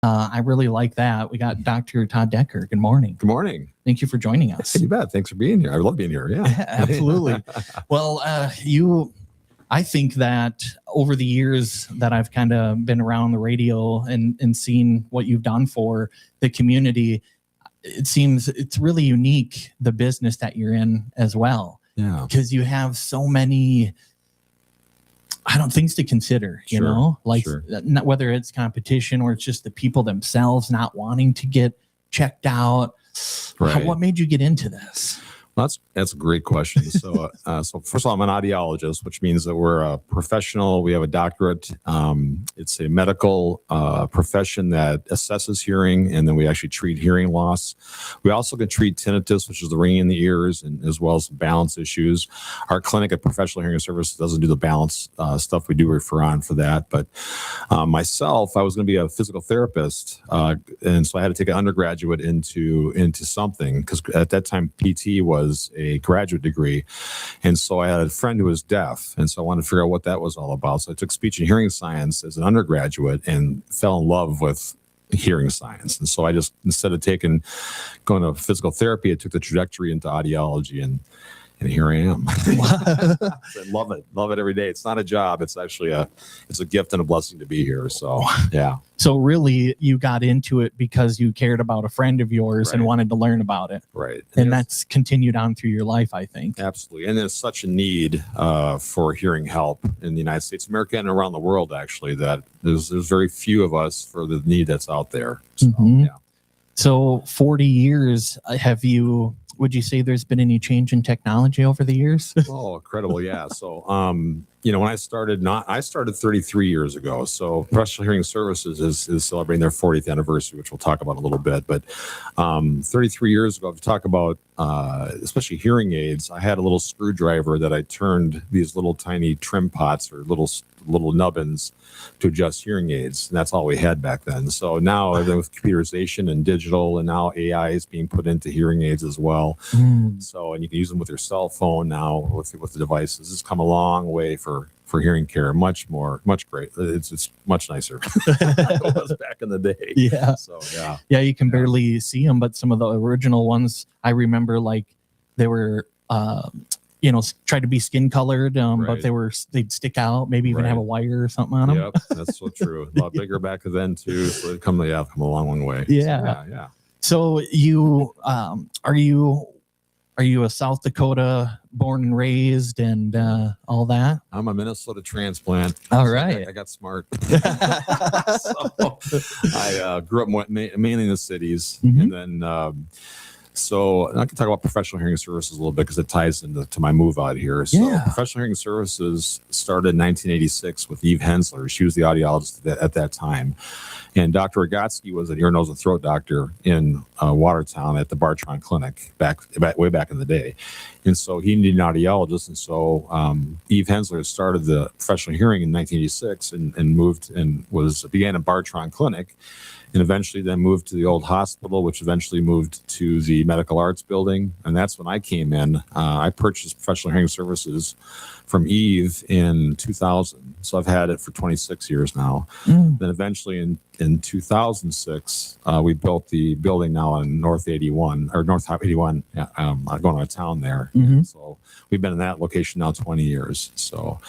I really like that. We got Dr. Todd Decker. Good morning. Good morning. Thank you for joining us. You bet. Thanks for being here. I love being here. Yeah, absolutely. Well, I think that over the years that I've kind of been around the radio and seen what you've done for the community, it seems it's really unique, the business that you're in as well. Yeah. Because you have so many things to consider, you know, like not whether it's competition or it's just the people themselves not wanting to get checked out. Right. What made you get into this? Well, that's a great question. So, so first of all, I'm an audiologist, which means that we're a professional. We have a doctorate. It's a medical profession that assesses hearing, and then we actually treat hearing loss. We also can treat tinnitus, which is the ringing in the ears, and as well as balance issues. Our clinic at Professional Hearing Services doesn't do the balance stuff. We do refer on for that. But myself, I was going to be a physical therapist, and so I had to take an undergraduate into something, because at that time PT was a graduate degree. And so I had a friend who was deaf. And so I wanted to figure out what that was all about. So I took speech and hearing science as an undergraduate and fell in love with hearing science. And so I just, instead of going to physical therapy, I took the trajectory into audiology, and here I am. I love it every day. It's not a job. It's actually it's a gift and a blessing to be here. So, yeah. So really you got into it because you cared about a friend of yours and wanted to learn about it. Right. And that's continued on through your life, I think. Absolutely. And there's such a need for hearing help in the United States, America, and around the world, actually, that there's very few of us for the need that's out there. So, yeah. So 40 years, would you say there's been any change in technology over the years? Oh, incredible. Yeah. So, when I started 33 years ago. So Professional Hearing Services is celebrating their 40th anniversary, which we'll talk about in a little bit. But 33 years ago, to talk about especially hearing aids, I had a little screwdriver that I turned these little tiny trim pots or little nubbins to adjust hearing aids. And that's all we had back then. So now with computerization and digital, and now AI is being put into hearing aids as well. So, and you can use them with your cell phone now with the devices. It's come a long way for hearing care. Much great. It's much nicer than it was back in the day. Yeah. So, yeah. Yeah, you can barely see them, but some of the original ones, I remember, like, they were tried to be skin colored, but they'd stick out, maybe even have a wire or something on them. Yep, that's so true. A lot bigger back then too. So they've come a long way. Yeah. So, yeah. So you are you a South Dakota born and raised and all that? I'm a Minnesota transplant. All right. I got smart. So I grew up mainly in the cities, and then. So I can talk about Professional Hearing Services a little bit because it ties into my move out here. So Professional Hearing Services started in 1986 with Eve Hensler. She was the audiologist at that time. And Dr. Rogatsky was an ear, nose, and throat doctor in Watertown at the Bartron Clinic way back in the day. And so he needed an audiologist. And so Eve Hensler started the Professional Hearing in 1986 and moved and began at Bartron Clinic. And eventually then moved to the old hospital, which eventually moved to the medical arts building. And that's when I came in. I purchased Professional Hearing Services from Eve in 2000. So I've had it for 26 years now. Then eventually in 2006, we built the building now on North 81, going out of town there. So we've been in that location now 20 years. So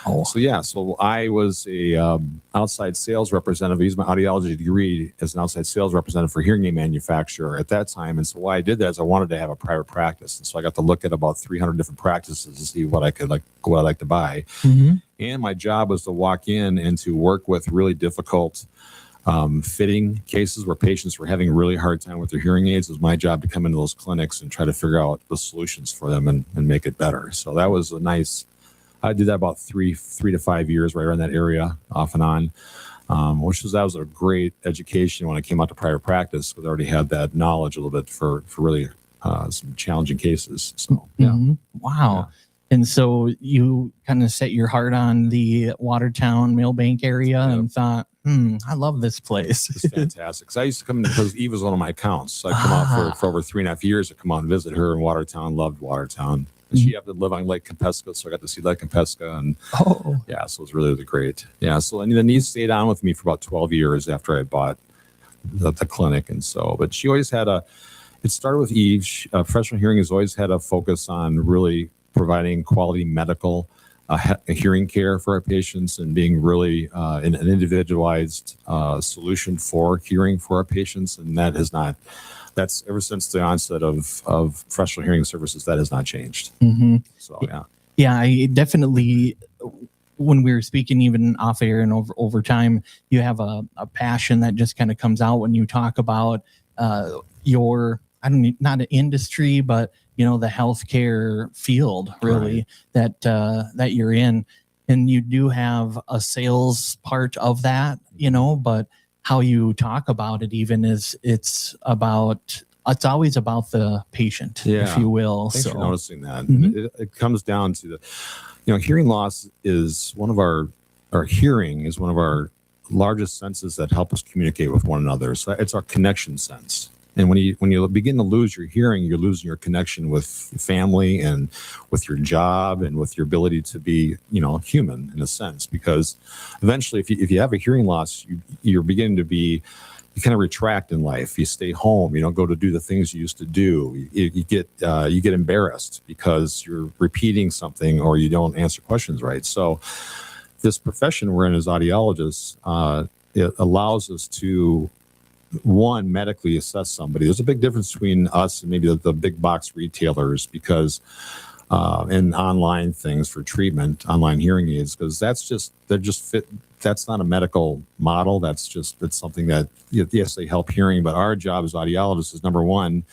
I was a outside sales representative. I used my audiology degree as an outside sales representative for a hearing aid manufacturer at that time. And so why I did that is I wanted to have a private practice. And so I got to look at about 300 different practices to see what I like to buy. And my job was to walk in and to work with really difficult fitting cases where patients were having a really hard time with their hearing aids. It was my job to come into those clinics and try to figure out the solutions for them and make it better. So that was I did that about 3 to 5 years right around that area off and on. That was a great education when I came out to private practice, because I already had that knowledge a little bit for really some challenging cases. So, Wow. Yeah. And so you kind of set your heart on the Watertown Millbank area and thought, I love this place. It's fantastic. So I used to come in because Eve was one of my accounts. So I'd come out for over 3.5 years to come out and visit her in Watertown. Loved Watertown. And she happened to live on Lake Compesca, so I got to see Lake Compesca. And so it was really great. Yeah. So and the niece stayed on with me for about 12 years after I bought the clinic. And so, but she always had it started with Eve. Professional hearing has always had a focus on really providing quality medical hearing care for our patients and being really an individualized solution for hearing for our patients. And that's ever since the onset of professional hearing services, that has not changed. Mm-hmm. So, yeah. Yeah, I definitely, when we were speaking even off air and over time, you have a passion that just kind of comes out when you talk about not an industry, but the healthcare field really, right, that you're in. And you do have a sales part of that, but how you talk about it even it's always about the patient, if you will. Thanks for noticing that. Mm-hmm. It comes down to hearing loss is one of our hearing is one of our largest senses that help us communicate with one another. So it's our connection sense. And when you begin to lose your hearing, you're losing your connection with family and with your job and with your ability to be, human in a sense. Because eventually, if you have a hearing loss, you're beginning to be, you kind of retract in life. You stay home. You don't go to do the things you used to do. You get embarrassed because you're repeating something or you don't answer questions right. So this profession we're in as audiologists, it allows us to, one, medically assess somebody. There's a big difference between us and maybe the big box retailers because and online things for treatment, online hearing aids, because they're just fit. That's not a medical model. It's something that, yes, they help hearing, but our job as audiologists is, number one,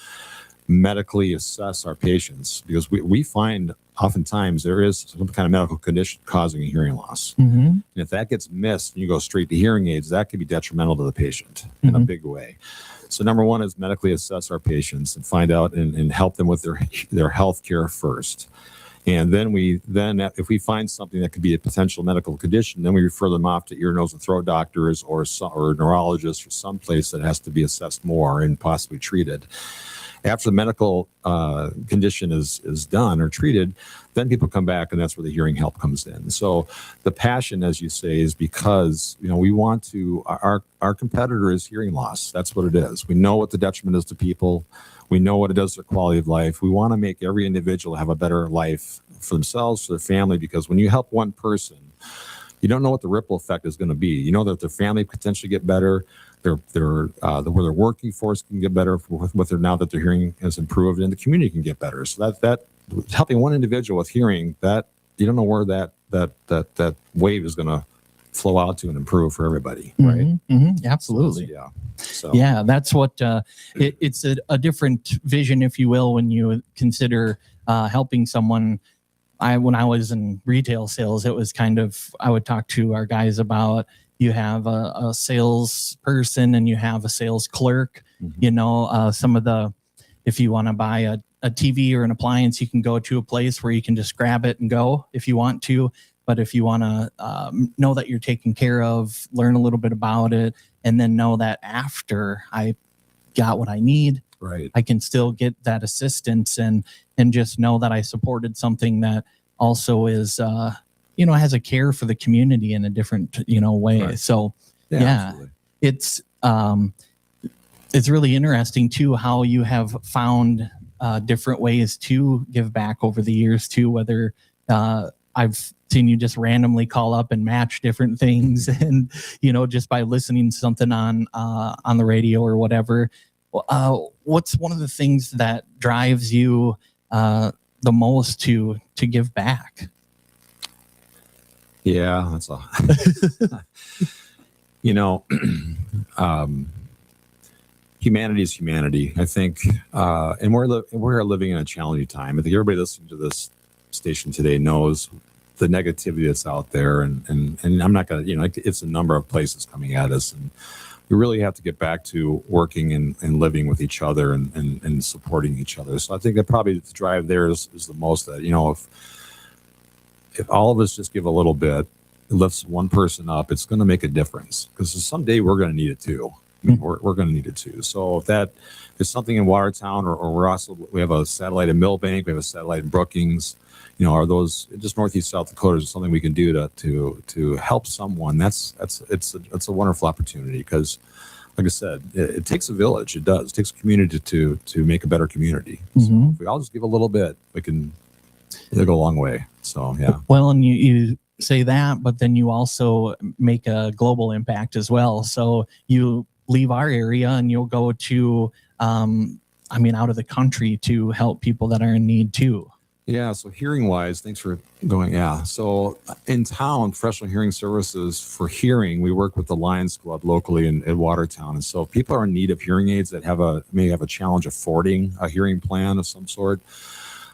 medically assess our patients, because we find oftentimes there is some kind of medical condition causing a hearing loss. Mm-hmm. And if that gets missed and you go straight to hearing aids, that could be detrimental to the patient in a big way. So number one is medically assess our patients and find out and help them with their health care first. And then if we find something that could be a potential medical condition, then we refer them off to ear, nose, and throat doctors or neurologists or someplace that has to be assessed more and possibly treated. After the medical condition is done or treated, then people come back, and that's where the hearing help comes in. So the passion, as you say, is because we want to. Our competitor is hearing loss. That's what it is. We know what the detriment is to people. We know what it does to their quality of life. We want to make every individual have a better life for themselves, for their family, because when you help one person, you don't know what the ripple effect is going to be. You know that their family potentially get better. Where their working force can get better now that their hearing has improved, and the community can get better. So that helping one individual with hearing, that you don't know where that wave is going to flow out to and improve for everybody, right? Mm-hmm, mm-hmm, absolutely. Yeah, that's what it's a different vision, if you will, when you consider helping someone. When I was in retail sales, it was kind of, I would talk to our guys about, you have a salesperson and you have a sales clerk. Mm-hmm. If you want to buy a TV or an appliance, you can go to a place where you can just grab it and go if you want to. But if you want to know that you're taken care of, learn a little bit about it, and then know that after I got what I need, right, I can still get that assistance and just know that I supported something that also is has a care for the community in a different way. Right. So yeah, it's really interesting too how you have found different ways to give back over the years too. Whether I've seen you just randomly call up and match different things, and just by listening to something on the radio or whatever. What's one of the things that drives you the most to give back? Yeah, that's humanity is humanity, I think, and we're living in a challenging time. I think everybody listening to this station today knows the negativity that's out there, and I'm not gonna, it's a number of places coming at us, and we really have to get back to working and living with each other and supporting each other. So I think that probably the drive there is the most that, if all of us just give a little bit, it lifts one person up, it's going to make a difference, because someday we're going to need it too. I mean, we're going to need it too. So if that is something in Watertown, or we have a satellite in Millbank, we have a satellite in Brookings, are those just Northeast South Dakota, is something we can do to help someone? It's a wonderful opportunity, because like I said, it takes a village. It does. It takes a community to make a better community. So if we all just give a little bit, it'll go a long way. So yeah. Well, and you say that, but then you also make a global impact as well. So you leave our area and you'll go to, out of the country to help people that are in need too. Yeah. So hearing wise, thanks for going. Yeah. So in town, professional hearing services for hearing, we work with the Lions Club locally in Watertown. And so if people are in need of hearing aids that may have a challenge affording a hearing plan of some sort,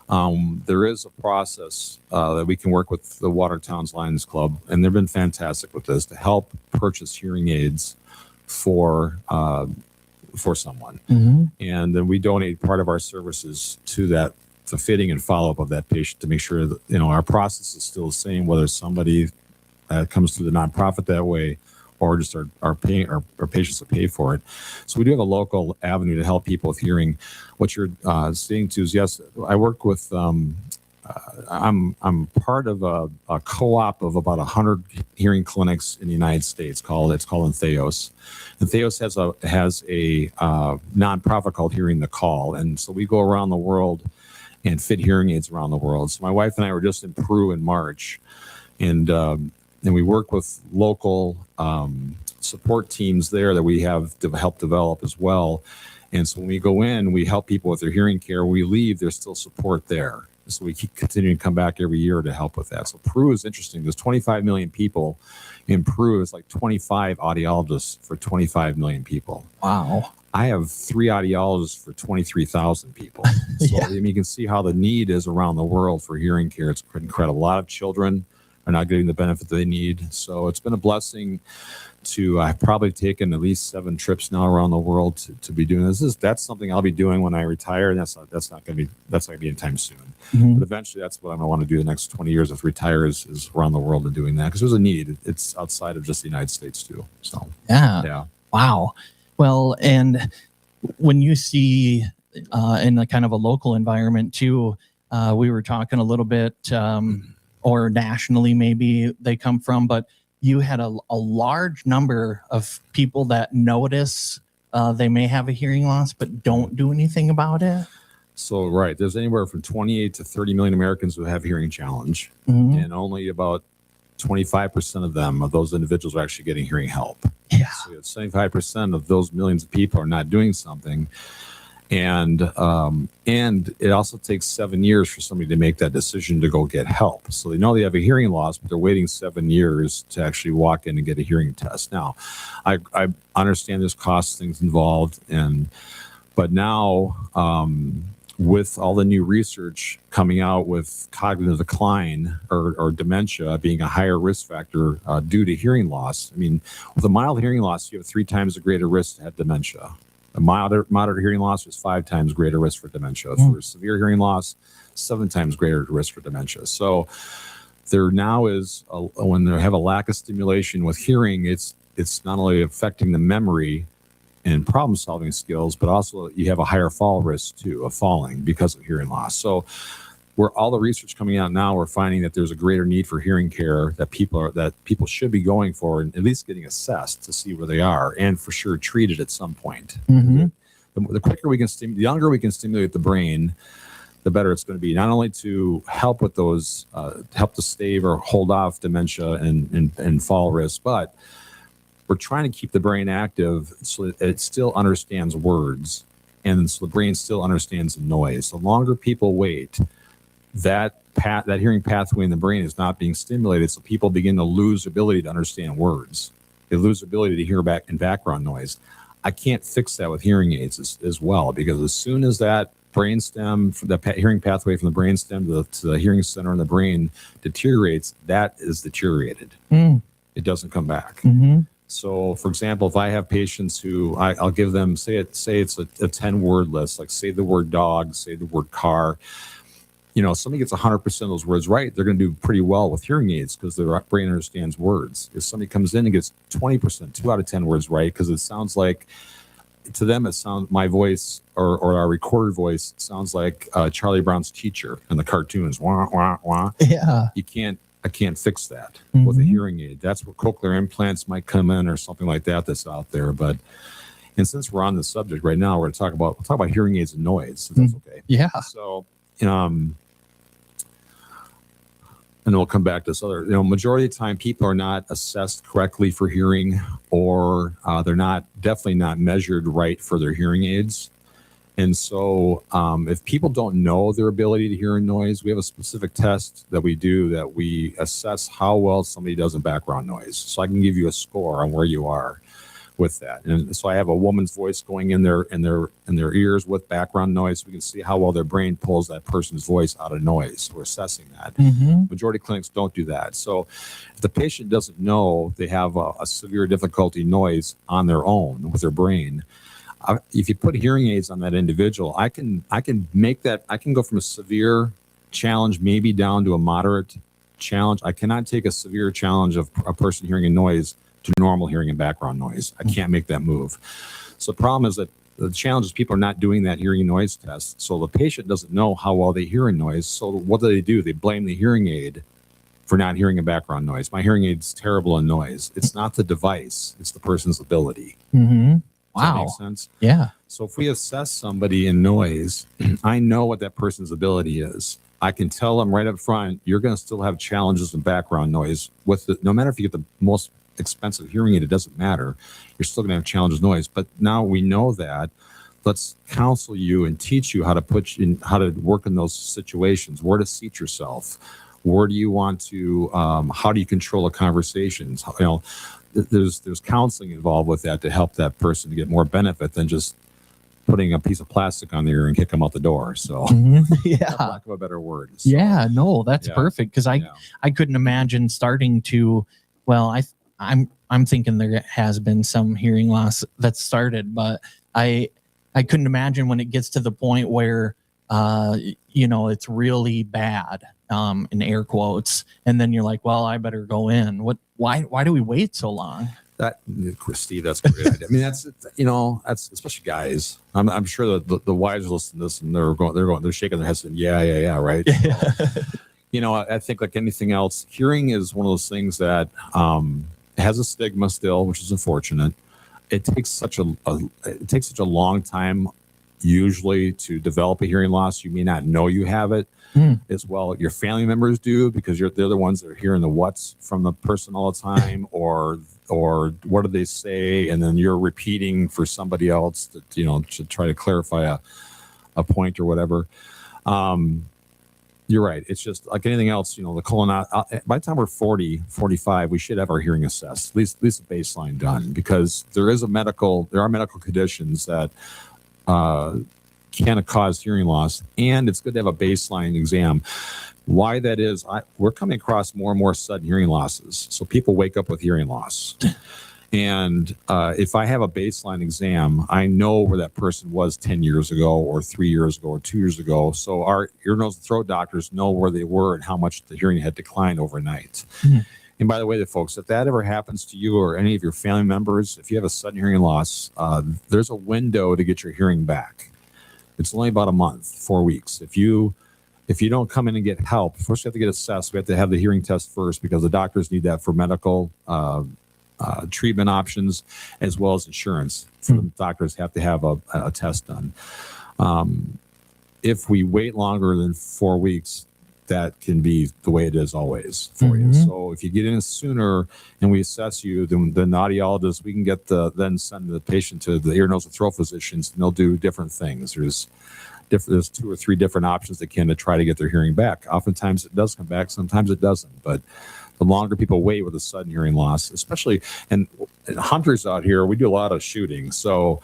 there is a process that we can work with the Watertown's Lions Club, and they've been fantastic with this to help purchase hearing aids for someone. And then we donate part of our services to that, the fitting and follow-up of that patient, to make sure that our process is still the same, whether somebody comes through the nonprofit that way or just our patients that pay for it. So we do have a local avenue to help people with hearing. What you're seeing too is, yes, I work with I'm part of a co-op of about 100 hearing clinics in the United States. It's called Entheos. Entheos has a nonprofit called Hearing the Call, and so we go around the world and fit hearing aids around the world. So my wife and I were just in Peru in March, and we work with local support teams there that we have to help develop as well. And so when we go in, we help people with their hearing care. When we leave, there's still support there. So we keep continuing to come back every year to help with that. So Peru is interesting. There's 25 million people in Peru. It's like 25 audiologists for 25 million people. Wow. I have 3 audiologists for 23,000 people. So Yeah. you can see how the need is around the world for hearing care. It's incredible. A lot of children are not getting the benefit they need. So it's been a blessing to, I've probably taken at least 7 trips now around the world to be doing this. That's something I'll be doing when I retire. And that's not going to be anytime soon. But eventually that's what I want to do the next 20 years if retire is around the world and doing that, because there's a need. It's outside of just the United States too. So yeah. Wow. Well, and when you see in a kind of a local environment too, we were talking a little bit, or nationally maybe they come from, but you had a large number of people that notice they may have a hearing loss but don't do anything about it. So right, there's anywhere from 28 to 30 million Americans who have hearing challenge, and only about 25% of those individuals are actually getting hearing help. Yeah. So 75% of those millions of people are not doing something. And it also takes 7 years for somebody to make that decision to go get help. So they know they have a hearing loss, but they're waiting 7 years to actually walk in and get a hearing test. Now, I understand there's cost things involved, but now with all the new research coming out with cognitive decline or dementia being a higher risk factor due to hearing loss. I mean, with a mild hearing loss, you have 3 times the greater risk to have dementia. A moderate hearing loss is 5 times greater risk for dementia. For severe hearing loss, 7 times greater risk for dementia. So there now is, when they have a lack of stimulation with hearing, it's not only affecting the memory and problem solving skills, but also you have a higher fall risk too of falling because of hearing loss. So where all the research coming out now, we're finding that there's a greater need for hearing care that people should be going for, and at least getting assessed to see where they are, and for sure treated at some point. The quicker we can the younger we can stimulate the brain, the better it's going to be. Not only to help with those, help to stave or hold off dementia and fall risk, but we're trying to keep the brain active so that it still understands words, and so the brain still understands the noise. The longer people wait, that hearing pathway in the brain is not being stimulated, so people begin to lose the ability to understand words. They lose the ability to hear back in background noise. I can't fix that with hearing aids as well, because as soon as that brainstem, the hearing pathway from the brainstem to the hearing center in the brain deteriorates, that is deteriorated. It doesn't come back. So, for example, if I have patients who I'll give them, say it's a 10-word list, like say the word dog, say the word car. Somebody gets 100% of those words right, they're going to do pretty well with hearing aids because their brain understands words. If somebody comes in and gets 20%, 2 out of 10 words right, because it sounds like, to them, my voice or our recorded voice sounds like Charlie Brown's teacher in the cartoons. Wah, wah, wah. Yeah. I can't fix that with a hearing aid. That's where cochlear implants might come in or something like that that's out there. But And since we're on the subject right now, we'll talk about hearing aids and noise, if that's okay. Yeah. So, and then we'll come back to this other, majority of the time people are not assessed correctly for hearing, or they're definitely not measured right for their hearing aids. And so if people don't know their ability to hear in noise, we have a specific test that we do that we assess how well somebody does in background noise. So I can give you a score on where you are with that. And so I have a woman's voice going in their ears with background noise. We can see how well their brain pulls that person's voice out of noise. We're assessing that. Majority of clinics don't do that. So if the patient doesn't know they have a severe difficulty noise on their own with their brain, if you put hearing aids on that individual, I can make that, I can go from a severe challenge maybe down to a moderate challenge. I cannot take a severe challenge of a person hearing a noise to normal hearing and background noise. I can't make that move. So the problem is that the challenge is people are not doing that hearing noise test. So the patient doesn't know how well they hear in noise. So what do? They blame the hearing aid for not hearing a background noise. My hearing aid's terrible in noise. It's not the device, it's the person's ability. Does that make sense? Yeah. So if we assess somebody in noise, I know what that person's ability is. I can tell them right up front, you're going to still have challenges in background noise. No matter if you get the most expensive hearing aid, it doesn't matter. You're still going to have challenges noise. But now we know that. Let's counsel you and teach you how to work in those situations, where to seat yourself. Where do you want to? How do you control the conversations? There's counseling involved with that to help that person to get more benefit than just putting a piece of plastic on the ear and kick them out the door. So, yeah, for lack of a better word. So, that's perfect, because I couldn't imagine starting to. Well, I'm thinking there has been some hearing loss that's started, but I couldn't imagine when it gets to the point where it's really bad, in air quotes, and then you're like, well, I better go in. Why do we wait so long? Steve, that's a great idea. I mean, that's especially guys. I'm sure that the wives listen to this and they're shaking their heads and yeah, right. So, I think like anything else, hearing is one of those things that has a stigma still, which is unfortunate. It takes such a long time usually to develop a hearing loss. You may not know you have it as well. Your family members do, because they're the ones that are hearing the what's from the person all the time, or what do they say, and then you're repeating for somebody else to try to clarify a point or whatever. You're right. It's just like anything else, the by the time we're 40, 45, we should have our hearing assessed, at least a baseline done, because there are medical conditions that can cause hearing loss, and it's good to have a baseline exam. Why that is, we're coming across more and more sudden hearing losses. So people wake up with hearing loss. And if I have a baseline exam, I know where that person was 10 years ago or 3 years ago or 2 years ago. So our ear, nose, and throat doctors know where they were and how much the hearing had declined overnight. And by the way, folks, if that ever happens to you or any of your family members, if you have a sudden hearing loss, there's a window to get your hearing back. It's only about a month, 4 weeks. If you don't come in and get help, first you have to get assessed. We have to have the hearing test first, because the doctors need that for medical treatment options, as well as insurance. So the doctors have to have a test done. If we wait longer than 4 weeks, that can be the way it is always for you. So if you get in sooner and we assess you, then the audiologist, we can then send the patient to the ear, nose, and throat physicians, and they'll do different things. There's 2 or 3 different options they can to try to get their hearing back. Oftentimes it does come back, sometimes it doesn't. But the longer people wait with a sudden hearing loss, especially, and hunters out here, we do a lot of shooting. So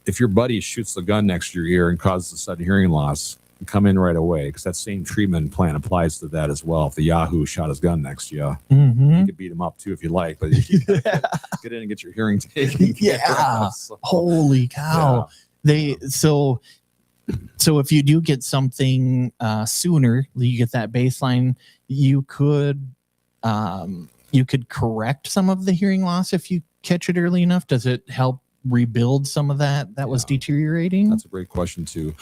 if your buddy shoots the gun next to your ear and causes a sudden hearing loss, come in right away, because that same treatment plan applies to that as well. If the Yahoo shot his gun next to you, you could beat him up too if you like, but you gotta get in and get your hearing taken. So, holy cow. So if you do get something sooner, you get that baseline, you could correct some of the hearing loss if you catch it early enough. Does it help rebuild some of that was deteriorating? That's a great question too.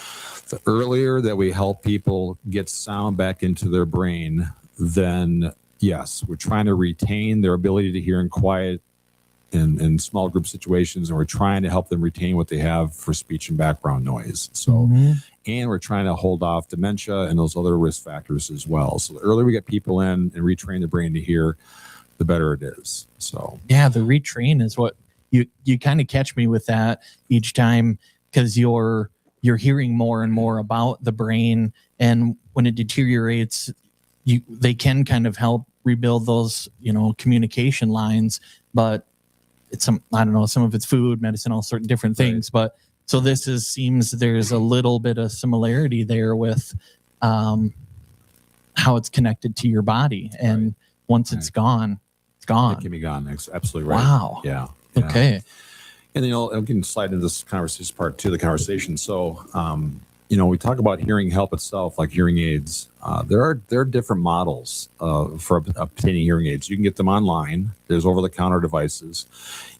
The earlier that we help people get sound back into their brain, then yes, we're trying to retain their ability to hear in quiet in small group situations, and we're trying to help them retain what they have for speech and background noise. So, and we're trying to hold off dementia and those other risk factors as well. So the earlier we get people in and retrain the brain to hear, the better it is. So yeah, the retrain is what you kind of catch me with that each time, because you're hearing more and more about the brain, and when it deteriorates, they can kind of help rebuild those, communication lines. But it's some of it's food, medicine, all sorts of different things. Right. But so this seems there's a little bit of similarity there with how it's connected to your body, and once it's gone, it's gone. It can be gone. That's absolutely right. Wow. Yeah. Okay. And I'm getting slide into this conversation, part 2 of the conversation. So, we talk about hearing help itself, like hearing aids. There are different models for obtaining hearing aids. You can get them online. There's over-the-counter devices.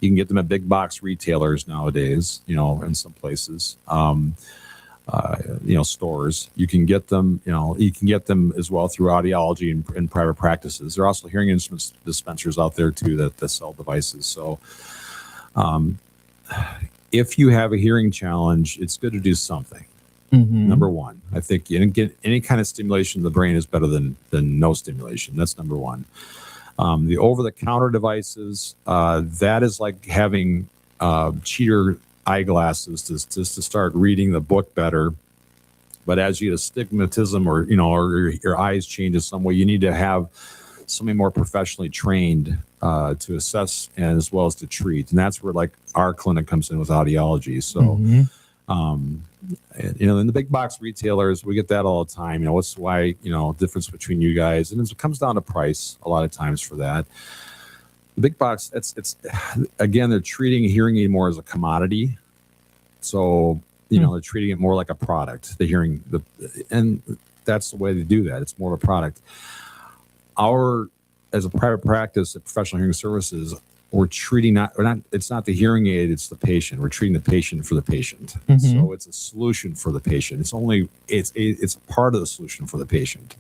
You can get them at big box retailers nowadays. In some places, stores. You can get them. You can get them as well through Audiology and private practices. There are also hearing instruments dispensers out there too that sell devices. So, if you have a hearing challenge, it's good to do something. Number one, I think get any kind of stimulation of the brain is better than no stimulation. That's number one. The over-the-counter devices, that is like having cheater eyeglasses to start reading the book better. But as you get astigmatism or your eyes change in some way, you need to have somebody more professionally trained to assess and as well as to treat. And that's where like our clinic comes in with Audiology. So, in the big box retailers, we get that all the time. What's why, difference between you guys. And it comes down to price a lot of times for that. The big box, it's again, they're treating a hearing aid more as a commodity. So, they're treating it more like a product, and that's the way they do that. It's more of a product. As a private practice at Professional Hearing Services, we're treating it's not the hearing aid, it's the patient. We're treating the patient for the patient. So it's a solution for the patient. It's a part of the solution for the patient.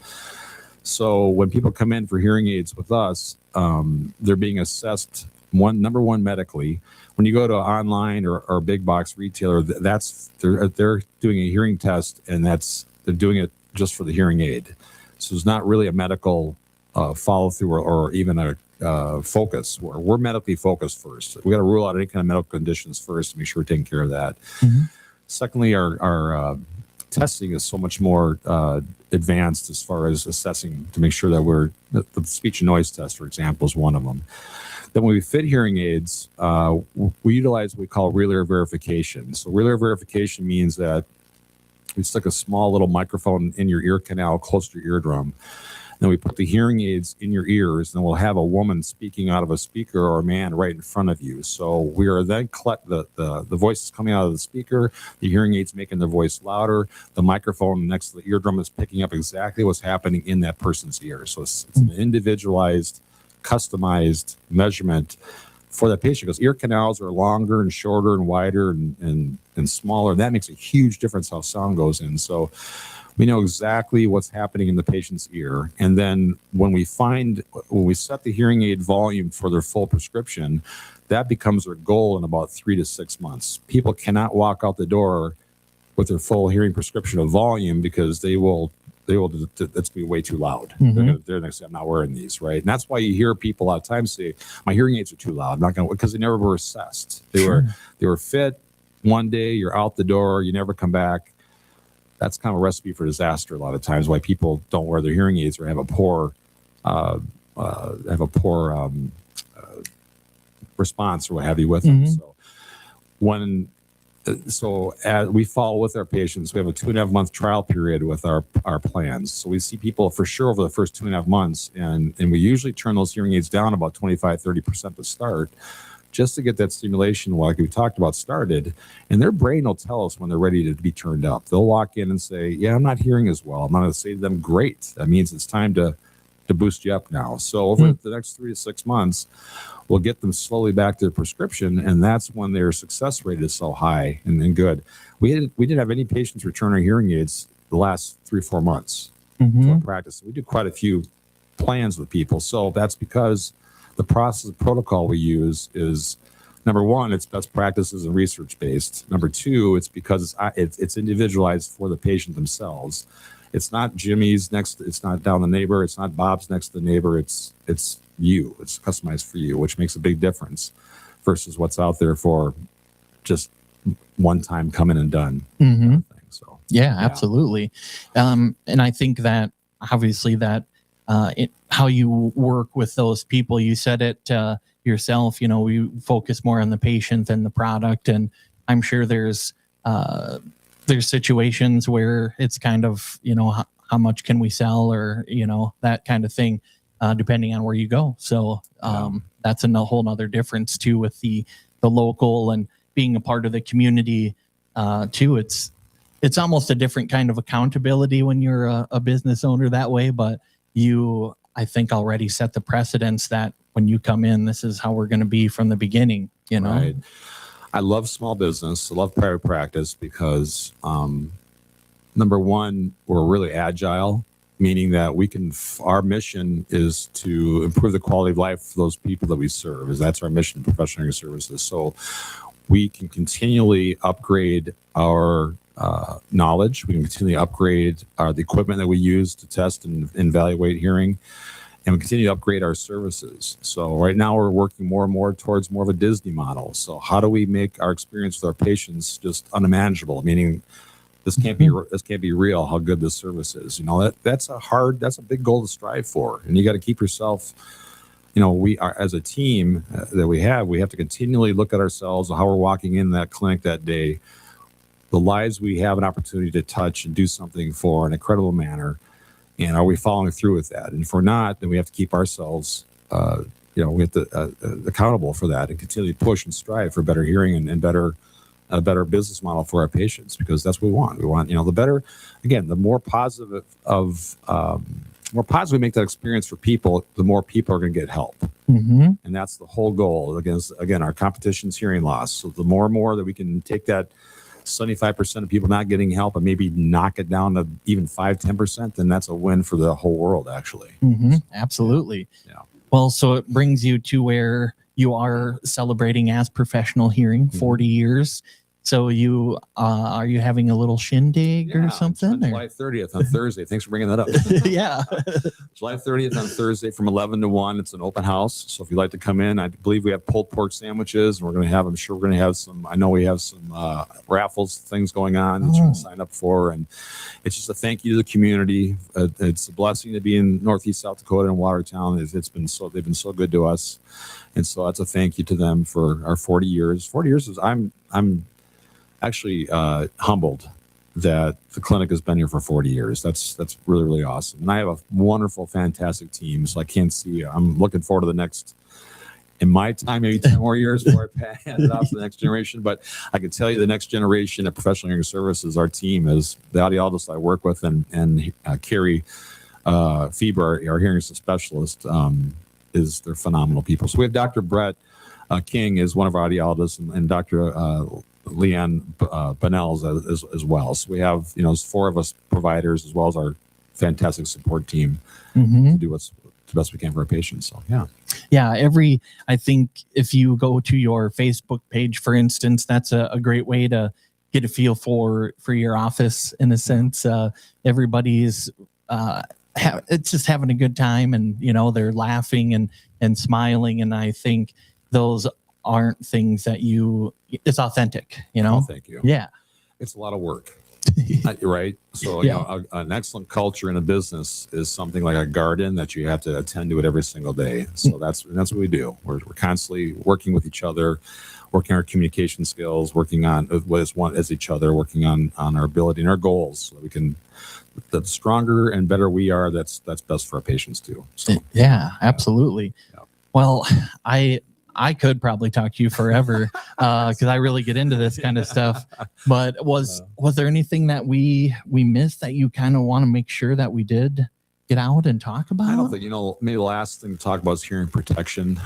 So when people come in for hearing aids with us, they're being assessed number one medically. When you go to online or a big box retailer, they're doing a hearing test, and they're doing it just for the hearing aid. So it's not really a medical follow through or even a focus. We're medically focused first. We got to rule out any kind of medical conditions first to make sure we're taking care of that. Secondly, our testing is so much more advanced as far as assessing to make sure that the speech and noise test, for example, is one of them. Then when we fit hearing aids, we utilize what we call real ear verification. So real ear verification means that we stick a small little microphone in your ear canal close to your eardrum. Then we put the hearing aids in your ears, and we'll have a woman speaking out of a speaker or a man right in front of you. So we are then the voice is coming out of the speaker, the hearing aids making their voice louder, the microphone next to the eardrum is picking up exactly what's happening in that person's ear. So it's an individualized, customized measurement for the patient, because ear canals are longer and shorter and wider and smaller. That makes a huge difference how sound goes in. So we know exactly what's happening in the patient's ear. And then when we set the hearing aid volume for their full prescription, that becomes their goal in about 3 to 6 months. People cannot walk out the door with their full hearing prescription of volume, because that's be way too loud. They're going to say, I'm not wearing these, right? And that's why you hear people a lot of times say, my hearing aids are too loud. I'm not going to, because they never were assessed. They were fit one day, you're out the door, you never come back. That's kind of a recipe for disaster a lot of times, why people don't wear their hearing aids or have a poor response or what have you with them. So as we follow with our patients, we have a 2.5 month trial period with our plans. So we see people for sure over the first 2.5 months, and we usually turn those hearing aids down about 25-30% to start, just to get that stimulation, like we talked about, started. And their brain will tell us when they're ready to be turned up. They'll walk in and say, yeah, I'm not hearing as well. I'm going to say to them, great. That means it's time to boost you up now. So over the next 3 to 6 months, we'll get them slowly back to their prescription. And that's when their success rate is so high and good. We didn't have any patients return our hearing aids the last 3 or 4 months to our practice. We do quite a few plans with people. So that's because the process protocol we use is, number one, it's best practices and research based. Number two, it's because it's individualized for the patient themselves. It's not Jimmy's next. It's not down the neighbor. It's not Bob's next to the neighbor. It's you. It's customized for you, which makes a big difference versus what's out there for just one time come in and done. Mm-hmm. So yeah, absolutely. And I think that obviously that how you work with those people, you said it yourself, we focus more on the patient than the product. And I'm sure there's situations where it's kind of, how much can we sell, or, that kind of thing, depending on where you go. So that's a whole nother difference too, with the local and being a part of the community too. It's almost a different kind of accountability when you're a business owner that way, but you, I think, already set the precedence that when you come in, this is how we're going to be from the beginning, Right. I love small business. I love private practice because, number one, we're really agile, meaning that our mission is to improve the quality of life for those people that we serve. That's our mission in professional hearing services. So we can continually upgrade our knowledge. We can continually upgrade the equipment that we use to test and evaluate hearing, and we continue to upgrade our services. So right now we're working more and more towards more of a Disney model. So how do we make our experience with our patients just unmanageable? Meaning this can't be real, how good this service is. That's a big goal to strive for. And you got to keep yourself, we are, as a team that we have to continually look at ourselves, how we're walking in that clinic that day, the lives we have an opportunity to touch and do something for in a credible manner. And are we following through with that? And if we're not, then we have to keep ourselves, we have to accountable for that and continue to push and strive for better hearing and a better business model for our patients, because that's what we want. We want, the better, again, the more positive we make that experience for people, the more people are going to get help. Mm-hmm. And that's the whole goal. Again, our competition's hearing loss. So the more and more that we can take that 75% of people not getting help and maybe knock it down to even 5-10%, then that's a win for the whole world, actually. Mm-hmm. Absolutely. Yeah. Well, so it brings you to where you are celebrating as professional hearing 40 years. So are you having a little shindig or something? July 30th on Thursday. Thanks for bringing that up. Yeah. July 30th on Thursday from 11 to 1. It's an open house. So if you'd like to come in, I believe we have pulled pork sandwiches. And I'm sure we're going to have some, I know we have some raffles, things going on that you can sign up for. And it's just a thank you to the community. It's a blessing to be in Northeast South Dakota and Watertown. They've been so good to us. And so that's a thank you to them for our 40 years. 40 years is, I'm actually humbled that the clinic has been here for 40 years. That's really, really awesome. And I have a wonderful, fantastic team. So I can't see, I'm looking forward to the next, in my time, maybe 10 more years before I hand it off to the next generation. But I can tell you the next generation of professional hearing services, our team is the audiologist I work with, and Carrie Fieber, our hearing specialist, they're phenomenal people. So we have Dr. Brett King is one of our audiologists, and Dr. Leanne Bonnells as well. So we have, four of us providers as well as our fantastic support team to do what's the best we can for our patients. So yeah. I think if you go to your Facebook page, for instance, that's a great way to get a feel for your office in a sense. Everybody's it's just having a good time, and they're laughing and smiling, and I think those aren't things that it's authentic, Oh, thank you. Yeah. It's a lot of work. Right. So, an excellent culture in a business is something like a garden that you have to attend to it every single day. So that's what we do. We're constantly working with each other, working our communication skills, working on as each other, working on our ability and our goals, so that we can, the stronger and better we are, that's best for our patients too. So, yeah, absolutely. Yeah. Well, I could probably talk to you forever because I really get into this kind of stuff. But was there anything that we missed that you kind of want to make sure that we did get out and talk about? I don't think, maybe the last thing to talk about is hearing protection.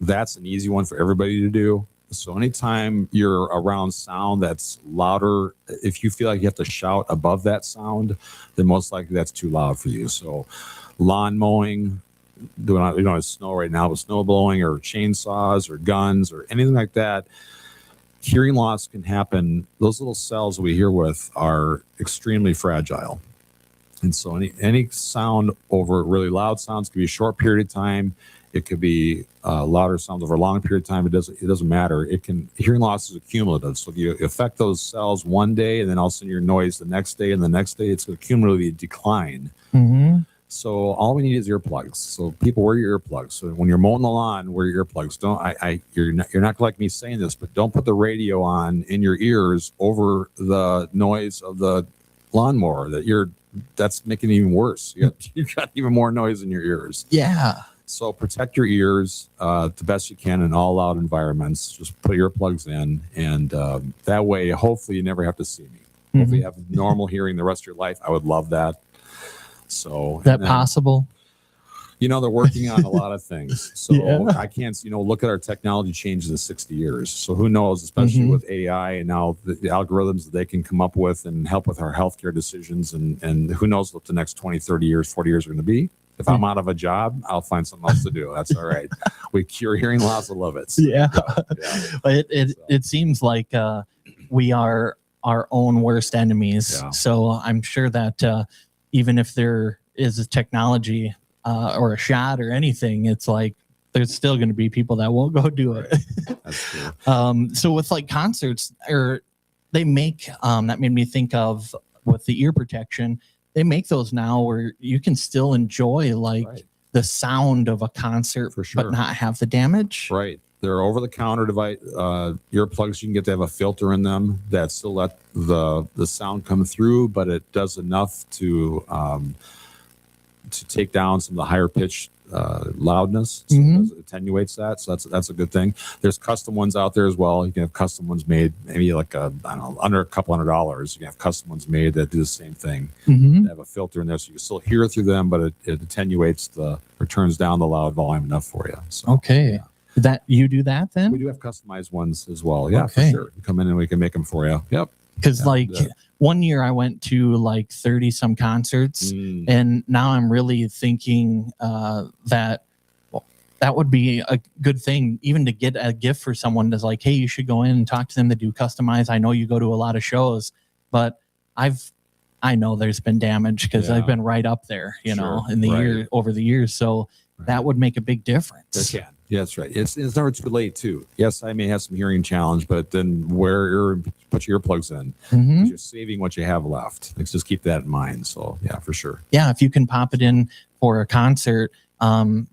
That's an easy one for everybody to do. So anytime you're around sound that's louder, if you feel like you have to shout above that sound, then most likely that's too loud for you. So lawn mowing, doing, snow right now, with snow blowing or chainsaws or guns or anything like that, hearing loss can happen. Those little cells we hear with are extremely fragile. And so any sound over really loud sounds could be a short period of time. It could be louder sounds over a long period of time. It doesn't matter. Hearing loss is accumulative. So if you affect those cells one day and then all of a sudden your noise the next day and the next day, it's going to cumulatively decline. Mm-hmm. So all we need is earplugs. So people, wear your earplugs. So when you're mowing the lawn, wear your earplugs. You're not like me saying this, but don't put the radio on in your ears over the noise of the lawnmower. That's making it even worse. You got even more noise in your ears. Yeah. So protect your ears the best you can in all loud environments. Just put earplugs in, and that way, hopefully, you never have to see me. Mm-hmm. Hopefully, you have normal hearing the rest of your life. I would love that. So is that possible? They're working on a lot of things. So Yeah. I can't, look at our technology changes in 60 years. So who knows, especially with AI and now the algorithms that they can come up with and help with our healthcare decisions. And who knows what the next 20, 30 years, 40 years are going to be. If I'm out of a job, I'll find something else to do. That's all right. We cure hearing loss. I love it. So, Yeah. Yeah. It seems like we are our own worst enemies. Yeah. So I'm sure that even if there is a technology or a shot or anything, it's like there's still going to be people that won't go do it. That's true. So with like concerts, or they make that made me think of with the ear protection. They make those now where you can still enjoy the sound of a concert, For sure. but not have the damage. Right. They're over-the-counter device earplugs. You can get to have a filter in them that still let the sound come through, but it does enough to take down some of the higher pitch loudness. So it attenuates that. So that's a good thing. There's custom ones out there as well. You can have custom ones made, maybe like under a couple $100. You can have custom ones made that do the same thing. Mm-hmm. They have a filter in there, so you can still hear through them, but it attenuates or turns down the loud volume enough for you. So, Okay. Yeah. That you do that then? We do have customized ones as well. Yeah, Okay. for sure. You come in and we can make them for you. Yep. Because one year I went to like 30 some concerts, and now I'm really thinking that would be a good thing, even to get a gift for someone that's like, hey, you should go in and talk to them to do customized. I know you go to a lot of shows, but I know there's been damage because I've been right up there, in the year over the years. So that would make a big difference. It can. Yeah, that's right. It's never too late too. Yes, I may have some hearing challenge, but then put your earplugs in. Mm-hmm. You're saving what you have left. Let's just keep that in mind. So yeah, for sure. Yeah, if you can pop it in for a concert,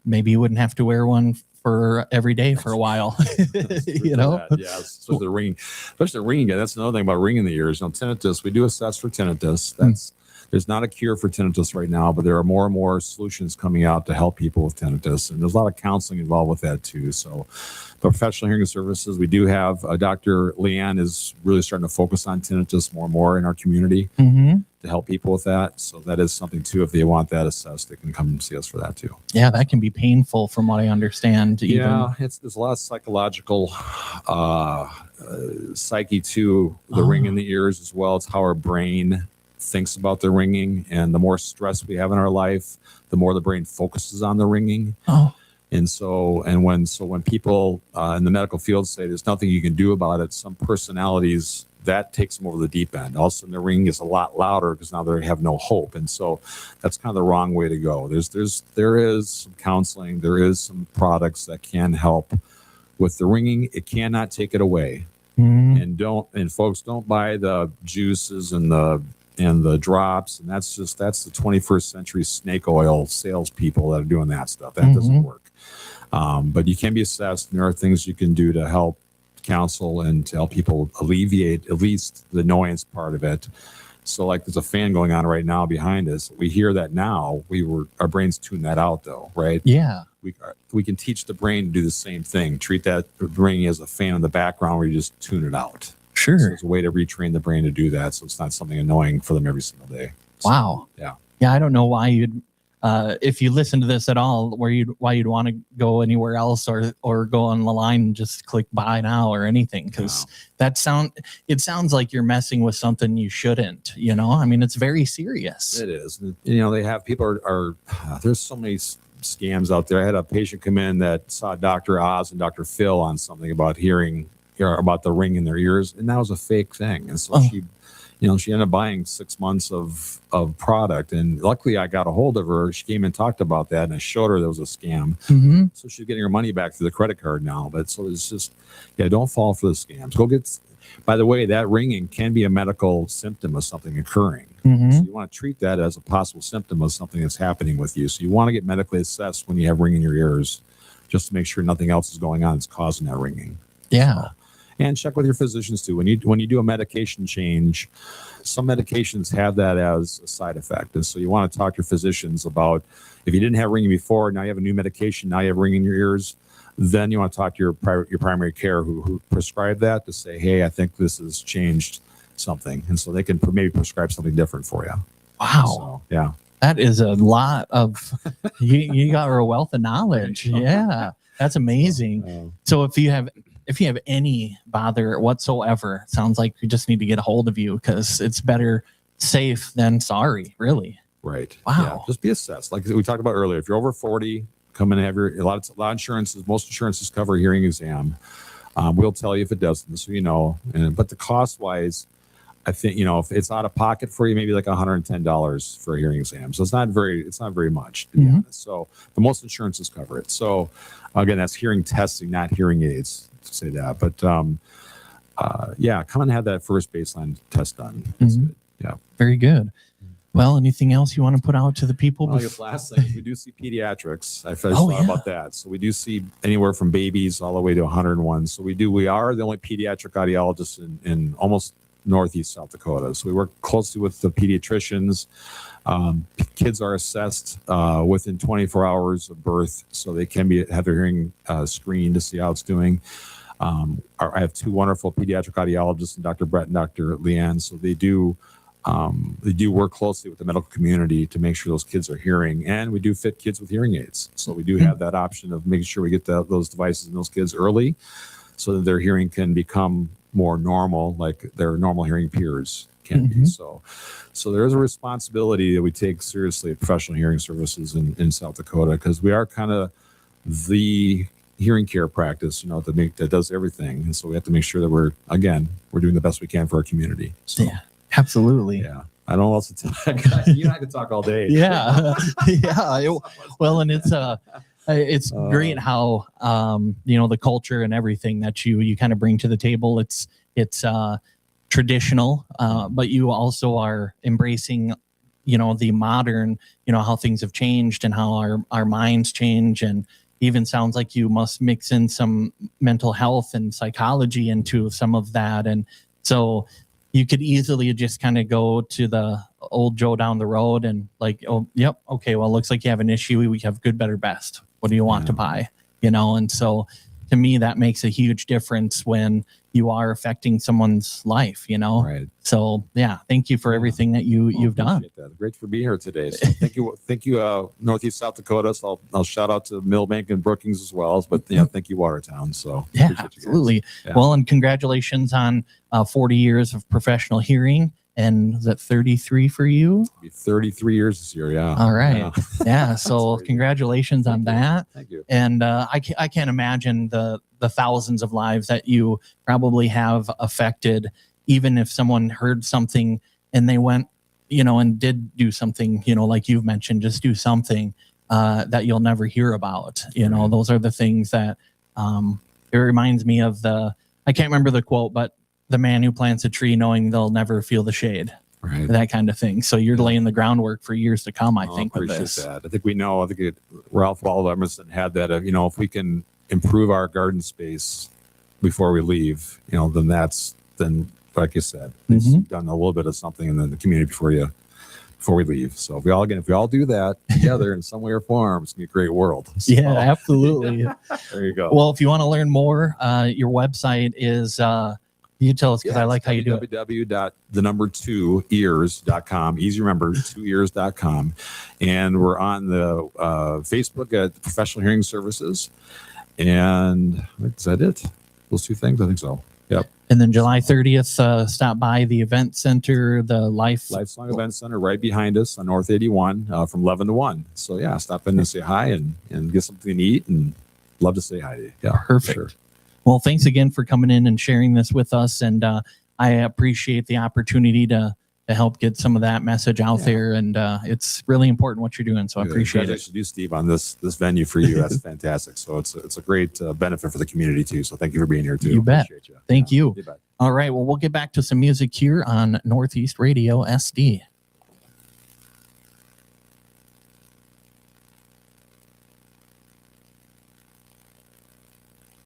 maybe you wouldn't have to wear one for every day for a while. Yeah, especially the ringing. That's another thing about ringing the ears. Tinnitus. We do assess for tinnitus. There's not a cure for tinnitus right now, but there are more and more solutions coming out to help people with tinnitus. And there's a lot of counseling involved with that too. So professional hearing services, we do have Dr. Leanne is really starting to focus on tinnitus more and more in our community to help people with that. So that is something too. If they want that assessed, they can come and see us for that too. Yeah, that can be painful from what I understand. Yeah, there's a lot of psychological psyche to the ring in the ears as well. It's how our brain thinks about the ringing, and the more stress we have in our life, the more the brain focuses on the ringing. And when people in the medical field say there's nothing you can do about it, some personalities that takes them over the deep end. All of a sudden the ringing is a lot louder because now they have no hope, and so that's kind of the wrong way to go. There is some counseling, there is some products that can help with the ringing. It cannot take it away. And folks, don't buy the juices and the drops, and that's the 21st century snake oil salespeople that are doing that stuff. That doesn't work. But you can be assessed, and there are things you can do to help counsel and to help people alleviate at least the annoyance part of it. So like there's a fan going on right now behind us. We hear that now. Our brains tune that out though, right? Yeah. We can teach the brain to do the same thing. Treat that ringing as a fan in the background where you just tune it out. Sure. So it's a way to retrain the brain to do that, so it's not something annoying for them every single day. So, wow. Yeah. Yeah, I don't know why you'd, if you listen to this at all, why you'd want to go anywhere else or go on the line and just click buy now or anything, because it sounds like you're messing with something you shouldn't. I mean, it's very serious. It is. They have people are there's so many scams out there. I had a patient come in that saw Dr. Oz and Dr. Phil on something about hearing, about the ring in their ears, and that was a fake thing. And so she ended up buying 6 months of product. And luckily I got a hold of her. She came and talked about that, and I showed her there was a scam. Mm-hmm. So she's getting her money back through the credit card now. But so it's just, don't fall for the scams. Go get, by the way, that ringing can be a medical symptom of something occurring. Mm-hmm. So you want to treat that as a possible symptom of something that's happening with you. So you want to get medically assessed when you have ringing in your ears, just to make sure nothing else is going on that's causing that ringing. Yeah. So, and check with your physicians too. When you do a medication change, some medications have that as a side effect. And so you want to talk to your physicians about, if you didn't have ringing before, now you have a new medication, now you have ringing in your ears, then you want to talk to your primary care who prescribed that, to say, hey, I think this has changed something. And so they can maybe prescribe something different for you. Wow. So, yeah. That is a lot of, you got a wealth of knowledge. Yeah. That's amazing. So if you have any bother whatsoever, it sounds like we just need to get a hold of you, because it's better safe than sorry, really. Right. Wow. Yeah. Just be assessed. Like we talked about earlier, if you're over 40, come in and have a lot of insurances, most insurances cover a hearing exam. We'll tell you if it doesn't, so you know. But the cost wise, I think, if it's out of pocket for you, maybe like $110 for a hearing exam. So it's not very much, to be honest. So, but most insurances cover it. So again, that's hearing testing, not hearing aids, to say that. But come and have that first baseline test done. That's good. Yeah. Very good. Well, anything else you want to put out to the people? Well, I guess last thing, we do see pediatrics. I thought about that. So we do see anywhere from babies all the way to 101. So we are the only pediatric audiologists in almost Northeast South Dakota. So we work closely with the pediatricians. Kids are assessed within 24 hours of birth, so they can have their hearing screened to see how it's doing. I have two wonderful pediatric audiologists, Dr. Brett and Dr. Leanne. So they do work closely with the medical community to make sure those kids are hearing, and we do fit kids with hearing aids. So we do have that option of making sure we get those devices in those kids early, so that their hearing can become more normal, like their normal hearing peers can be. So there is a responsibility that we take seriously at Professional Hearing Services in South Dakota, because we are kind of the hearing care practice, that does everything. And so we have to make sure that we're doing the best we can for our community. So, yeah, absolutely. Yeah. I don't know what else to talk. You and I could talk all day. Yeah. Yeah. Well, and it's great how, the culture and everything that you kind of bring to the table. It's traditional, but you also are embracing, the modern, how things have changed and how our minds change. And even sounds like you must mix in some mental health and psychology into some of that. And so you could easily just kind of go to the old Joe down the road and like, oh, yep. Okay. Well, it looks like you have an issue. We have good, better, best. What do you want to buy? And so to me, that makes a huge difference when you are affecting someone's life, Right. So yeah, thank you for everything that you've done. That. Great for being here today. So thank you, Northeast South Dakota. So I'll shout out to Millbank and Brookings as well. But thank you, Watertown. So yeah, absolutely. Yeah. Well, and congratulations on 40 years of professional hearing. And is that 33 for you? It'll be 33 years this year. Yeah. All right. Yeah. So congratulations on that. Thank you. And I can't imagine the thousands of lives that you probably have affected, even if someone heard something and they went, and did do something, like you've mentioned, just do something that you'll never hear about. Those are the things that it reminds me of I can't remember the quote, but the man who plants a tree knowing they'll never feel the shade, right? That kind of thing. So you're laying the groundwork for years to come, I think, with this. That. I think we know, Ralph Waldo Emerson had that, if we can improve our garden space before we leave, then like you said, you've done a little bit of something in the community before we leave. So if we all do that together in some way or form, it's gonna be a great world. So, yeah, absolutely. There you go. Well, if you want to learn more, your website is you tell us, because I like how you do it. www.2ears.com. Easy to remember, 2ears.com. And we're on the Facebook at Professional Hearing Services. And is that it? Those two things? I think so. Yep. And then July 30th, stop by the event center, the Lifesong Event Center right behind us on North 81 from 11 to 1. So, yeah, stop in and say hi and get something to eat, and love to say hi to you. Yeah, Perfect. Sure. Well, thanks again for coming in and sharing this with us. And I appreciate the opportunity to help get some of that message out there. And it's really important what you're doing. So I appreciate it. You, Steve, on this venue for you. That's fantastic. So it's a great benefit for the community too. So thank you for being here too. You bet. Appreciate you. Thank you. You bet. All right. Well, we'll get back to some music here on Northeast Radio SD.